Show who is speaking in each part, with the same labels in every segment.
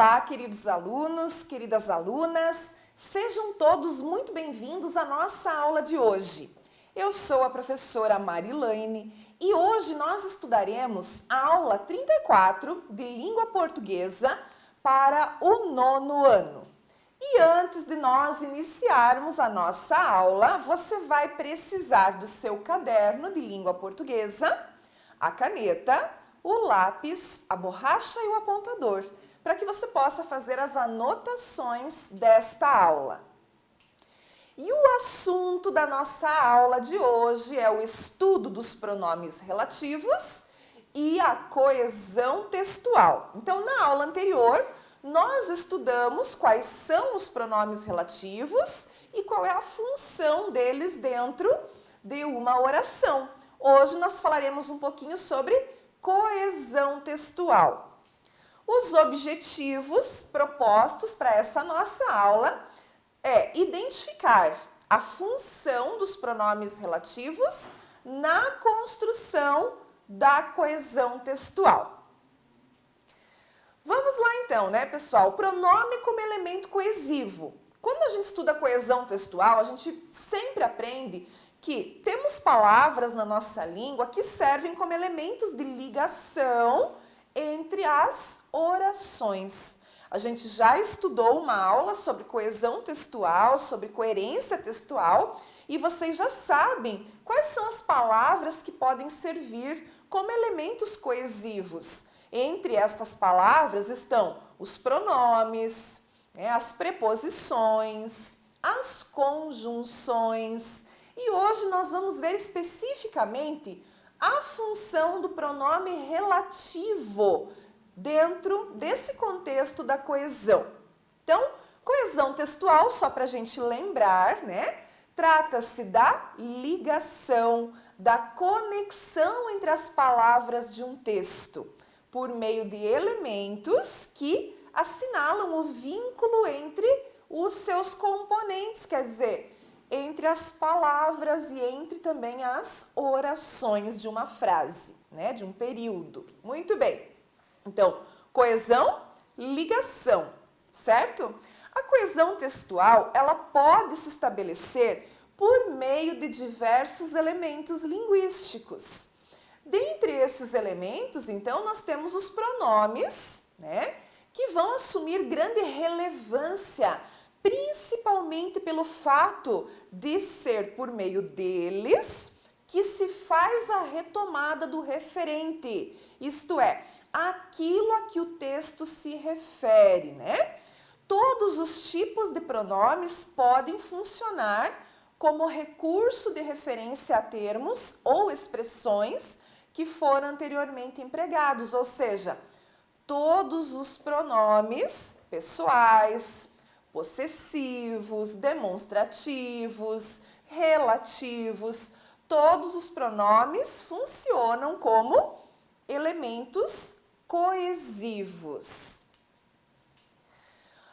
Speaker 1: Olá, queridos alunos, queridas alunas, sejam todos muito bem-vindos à nossa aula de hoje. Eu sou a professora Marilaine e hoje nós estudaremos a aula 34 de Língua Portuguesa para o 9º ano. E antes de nós iniciarmos a nossa aula, você vai precisar do seu caderno de Língua Portuguesa, a caneta, o lápis, a borracha e o apontador, para que você possa fazer as anotações desta aula. E o assunto da nossa aula de hoje é o estudo dos pronomes relativos e a coesão textual. Então, na aula anterior, nós estudamos quais são os pronomes relativos e qual é a função deles dentro de uma oração. Hoje nós falaremos um pouquinho sobre coesão textual. Os objetivos propostos para essa nossa aula é identificar a função dos pronomes relativos na construção da coesão textual. Vamos lá então, né, pessoal? Pronome como elemento coesivo. Quando a gente estuda coesão textual, a gente sempre aprende que temos palavras na nossa língua que servem como elementos de ligação entre as orações. A gente já estudou uma aula sobre coesão textual, sobre coerência textual, e vocês já sabem quais são as palavras que podem servir como elementos coesivos. Entre estas palavras estão os pronomes, as preposições, as conjunções. E hoje nós vamos ver especificamente a função do pronome relativo dentro desse contexto da coesão. Então, coesão textual, só para a gente lembrar, né? Trata-se da ligação, da conexão entre as palavras de um texto, por meio de elementos que assinalam o vínculo entre os seus componentes, quer dizer, entre as palavras e entre também as orações de uma frase, né, de um período. Muito bem. Então, coesão, ligação, certo? A coesão textual, ela pode se estabelecer por meio de diversos elementos linguísticos. Dentre esses elementos, então, nós temos os pronomes, né, que vão assumir grande relevância, principalmente pelo fato de ser por meio deles que se faz a retomada do referente, isto é, aquilo a que o texto se refere, né? Todos os tipos de pronomes podem funcionar como recurso de referência a termos ou expressões que foram anteriormente empregados, ou seja, todos os pronomes pessoais, possessivos, demonstrativos, relativos, todos os pronomes funcionam como elementos coesivos.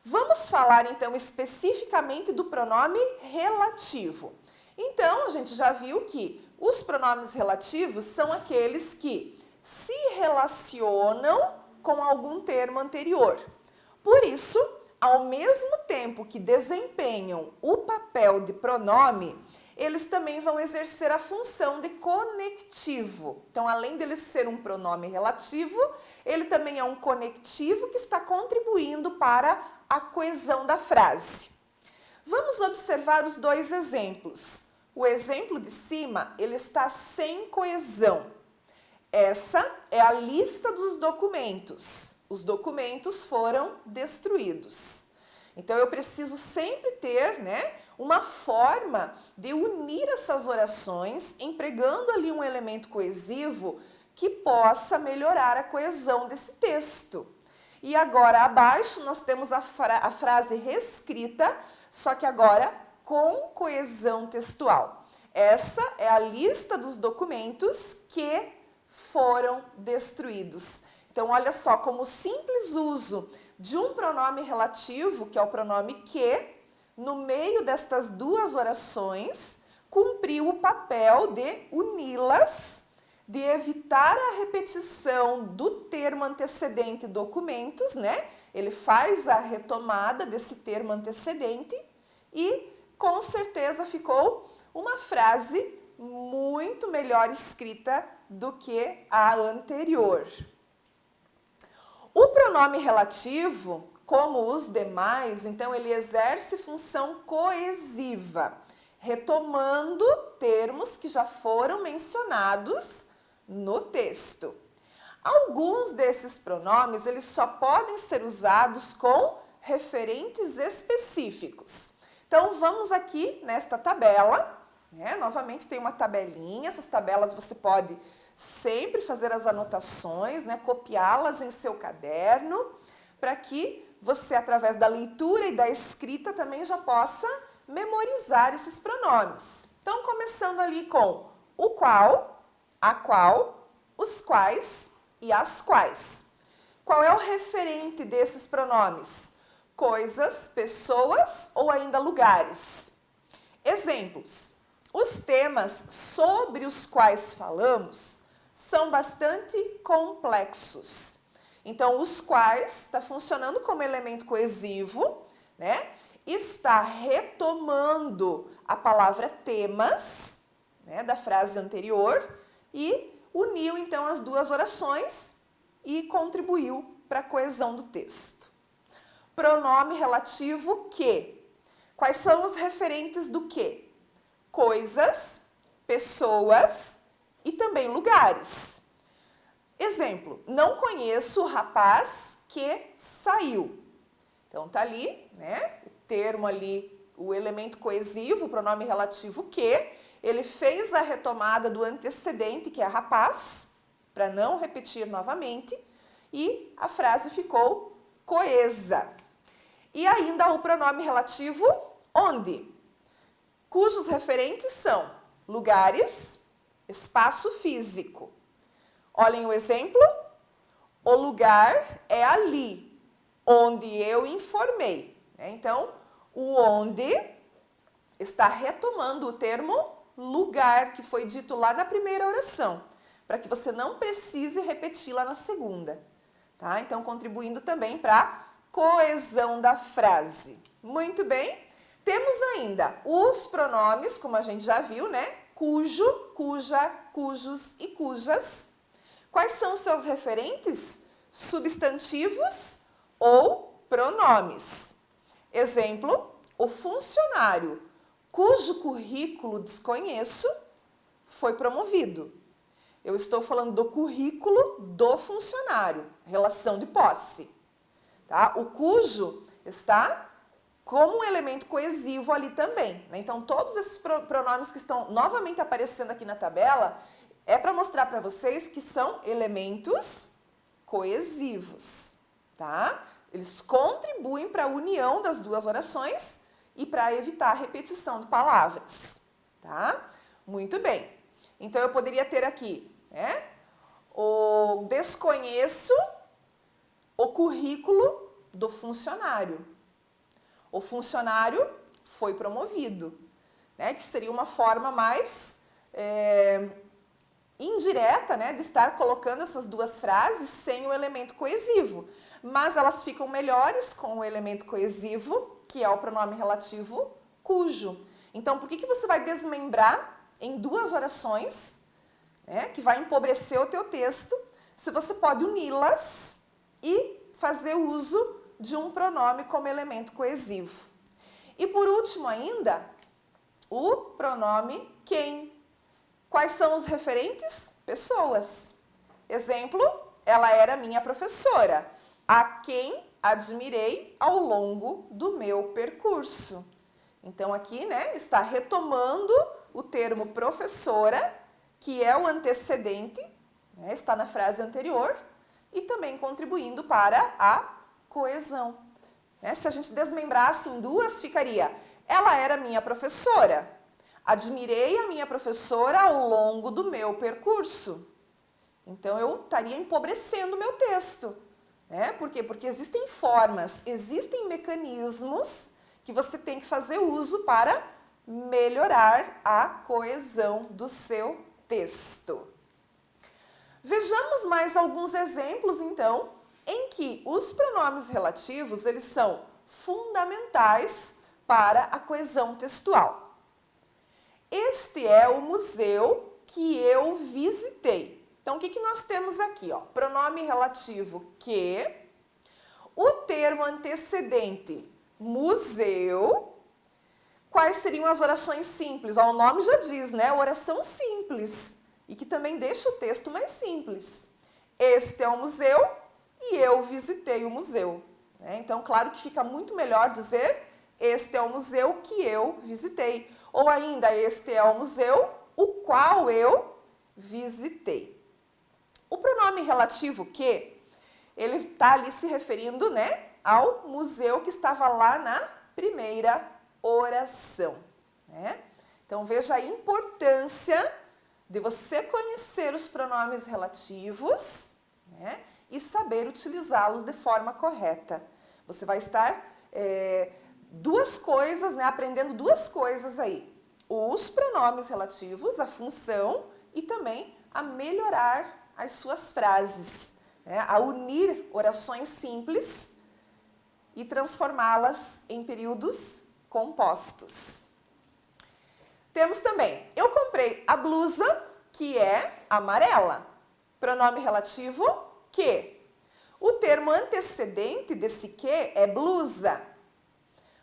Speaker 1: Vamos falar então especificamente do pronome relativo. Então, a gente já viu que os pronomes relativos são aqueles que se relacionam com algum termo anterior. Por isso, ao mesmo tempo que desempenham o papel de pronome, eles também vão exercer a função de conectivo. Então, além dele ser um pronome relativo, ele também é um conectivo que está contribuindo para a coesão da frase. Vamos observar os dois exemplos. O exemplo de cima, ele está sem coesão. Essa é a lista dos documentos. Os documentos foram destruídos. Então, eu preciso sempre ter, né, uma forma de unir essas orações, empregando ali um elemento coesivo que possa melhorar a coesão desse texto. E agora, abaixo, nós temos a frase reescrita, só que agora com coesão textual. Essa é a lista dos documentos que foram destruídos. Então, olha só, como o simples uso de um pronome relativo, que é o pronome que, no meio destas duas orações, cumpriu o papel de uni-las de evitar a repetição do termo antecedente documentos, né? Ele faz a retomada desse termo antecedente e com certeza ficou uma frase muito melhor escrita do que a anterior. O pronome relativo, como os demais, então ele exerce função coesiva, retomando termos que já foram mencionados no texto. Alguns desses pronomes, eles só podem ser usados com referentes específicos. Então, vamos aqui nesta tabela, né? Novamente tem uma tabelinha, essas tabelas você pode sempre fazer as anotações, né? Copiá-las em seu caderno, para que você, através da leitura e da escrita, também já possa memorizar esses pronomes. Então, começando ali com o qual, a qual, os quais e as quais. Qual é o referente desses pronomes? Coisas, pessoas ou ainda lugares. Exemplos. Os temas sobre os quais falamos são bastante complexos. Então, os quais está funcionando como elemento coesivo, né? Está retomando a palavra temas, né, da frase anterior e uniu, então, as duas orações e contribuiu para a coesão do texto. Pronome relativo que. Quais são os referentes do que? Coisas, pessoas e também lugares. Exemplo, não conheço o rapaz que saiu. Então, tá ali, né, o termo ali, o elemento coesivo, o pronome relativo que, ele fez a retomada do antecedente, que é rapaz, para não repetir novamente, e a frase ficou coesa. E ainda o pronome relativo onde, cujos referentes são lugares, espaço físico. Olhem o exemplo. O lugar é ali, onde eu informei. Então, o onde está retomando o termo lugar, que foi dito lá na primeira oração, para que você não precise repeti-la na segunda. Tá? Então, contribuindo também para a coesão da frase. Muito bem. Temos ainda os pronomes, como a gente já viu, né? Cujo, cuja, cujos e cujas. Quais são os seus referentes? Substantivos ou pronomes. Exemplo, o funcionário cujo currículo desconheço foi promovido. Eu estou falando do currículo do funcionário, relação de posse. Tá? O cujo está como um elemento coesivo ali também, né? Então, todos esses pronomes que estão novamente aparecendo aqui na tabela é para mostrar para vocês que são elementos coesivos, tá? Eles contribuem para a união das duas orações e para evitar a repetição de palavras, tá? Muito bem. Então, eu poderia ter aqui, né? O desconheço o currículo do funcionário. O funcionário foi promovido, né? Que seria uma forma mais indireta, né? De estar colocando essas duas frases sem o elemento coesivo. Mas elas ficam melhores com o elemento coesivo, que é o pronome relativo cujo. Então, por que você vai desmembrar em duas orações, né? Que vai empobrecer o teu texto, se você pode uni-las e fazer uso de um pronome como elemento coesivo. E por último ainda, o pronome quem. Quais são os referentes? Pessoas. Exemplo, ela era minha professora, a quem admirei ao longo do meu percurso. Então aqui, né, está retomando o termo professora, que é o antecedente, né, está na frase anterior, e também contribuindo para a coesão. Né? Se a gente desmembrasse em duas, ficaria: ela era minha professora. Admirei a minha professora ao longo do meu percurso. Então, eu estaria empobrecendo o meu texto. Né? Por quê? Porque existem formas, existem mecanismos que você tem que fazer uso para melhorar a coesão do seu texto. Vejamos mais alguns exemplos, então, em que os pronomes relativos, eles são fundamentais para a coesão textual. Este é o museu que eu visitei. Então, o que nós temos aqui? Ó? Pronome relativo que, o termo antecedente museu. Quais seriam as orações simples? Ó, o nome já diz, né? Oração simples. E que também deixa o texto mais simples. Este é o museu e eu visitei o museu. Então, claro que fica muito melhor dizer este é o museu que eu visitei. Ou ainda, este é o museu o qual eu visitei. O pronome relativo que, ele está ali se referindo, né, ao museu que estava lá na primeira oração. Né? Então, veja a importância de você conhecer os pronomes relativos, né, e saber utilizá-los de forma correta. Você vai estar duas coisas, né, aprendendo duas coisas aí. Os pronomes relativos, a função e também a melhorar as suas frases, né, a unir orações simples e transformá-las em períodos compostos. Temos também, eu comprei a blusa, que é amarela. Pronome relativo, que. O termo antecedente desse que é blusa.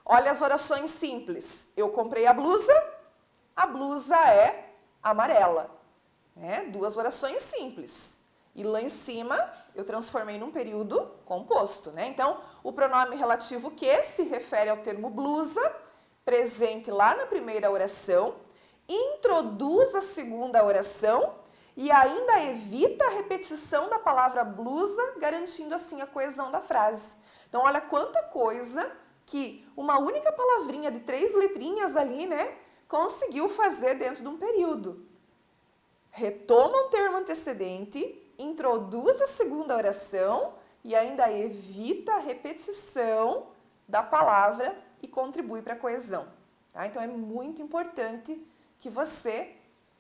Speaker 1: Olha as orações simples. Eu comprei a blusa é amarela. Duas orações simples. E lá em cima, eu transformei num período composto. Então, o pronome relativo que se refere ao termo blusa, presente lá na primeira oração, introduz a segunda oração e ainda evita a repetição da palavra blusa, garantindo assim a coesão da frase. Então, olha quanta coisa que uma única palavrinha de 3 letrinhas ali, né, conseguiu fazer dentro de um período. Retoma um termo antecedente, introduz a segunda oração e ainda evita a repetição da palavra e contribui para a coesão. Tá? Então, é muito importante que você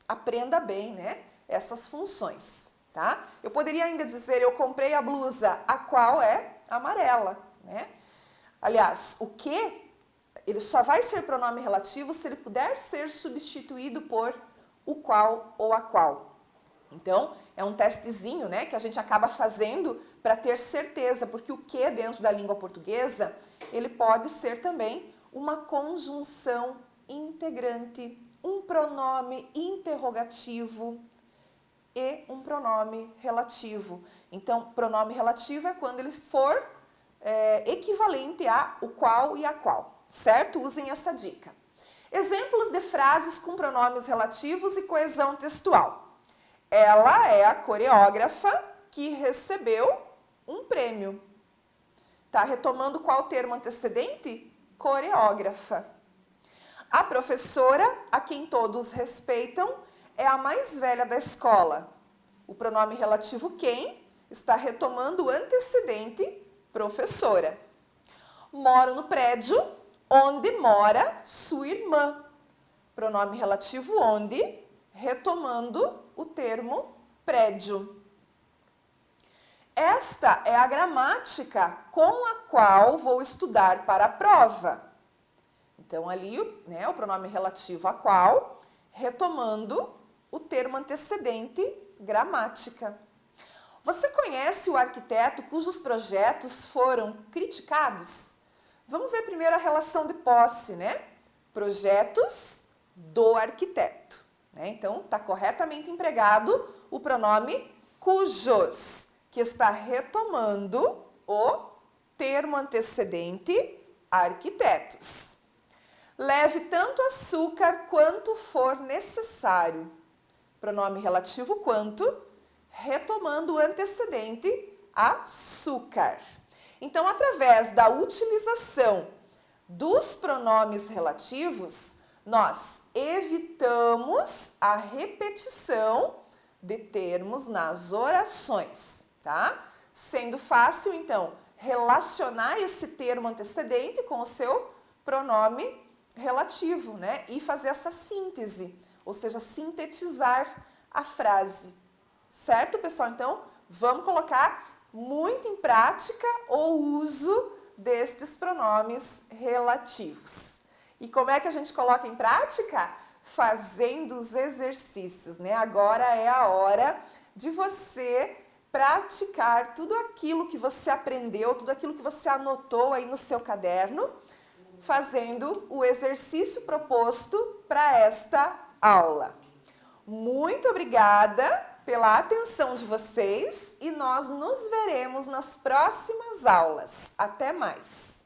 Speaker 1: aprenda bem, né, essas funções. Tá? Eu poderia ainda dizer, eu comprei a blusa, a qual é amarela. Né? Aliás, o que, ele só vai ser pronome relativo se ele puder ser substituído por o qual ou a qual. Então, é um testezinho, né, que a gente acaba fazendo para ter certeza, porque o que dentro da língua portuguesa, ele pode ser também uma conjunção integrante, um pronome interrogativo e um pronome relativo. Então, pronome relativo é quando ele for equivalente a o qual e a qual, certo? Usem essa dica. Exemplos de frases com pronomes relativos e coesão textual. Ela é a coreógrafa que recebeu um prêmio. Tá retomando qual termo antecedente? Coreógrafa. A professora, a quem todos respeitam, é a mais velha da escola. O pronome relativo quem está retomando o antecedente professora. Moro no prédio onde mora sua irmã. Pronome relativo onde, retomando o termo prédio. Esta é a gramática com a qual vou estudar para a prova. Então, ali, né, o pronome relativo a qual, retomando o termo antecedente, gramática. Você conhece o arquiteto cujos projetos foram criticados? Vamos ver primeiro a relação de posse, né? Projetos do arquiteto. Então, está corretamente empregado o pronome cujos, que está retomando o termo antecedente arquitetos. Leve tanto açúcar quanto for necessário. Pronome relativo quanto, retomando o antecedente açúcar. Então, através da utilização dos pronomes relativos, nós evitamos a repetição de termos nas orações, tá? Sendo fácil, então, relacionar esse termo antecedente com o seu pronome relativo, né? E fazer essa síntese, ou seja, sintetizar a frase. Certo, pessoal? Então, vamos colocar muito em prática o uso destes pronomes relativos. E como é que a gente coloca em prática? Fazendo os exercícios, né? Agora é a hora de você praticar tudo aquilo que você aprendeu, tudo aquilo que você anotou aí no seu caderno, fazendo o exercício proposto para esta aula. Muito obrigada pela atenção de vocês e nós nos veremos nas próximas aulas. Até mais!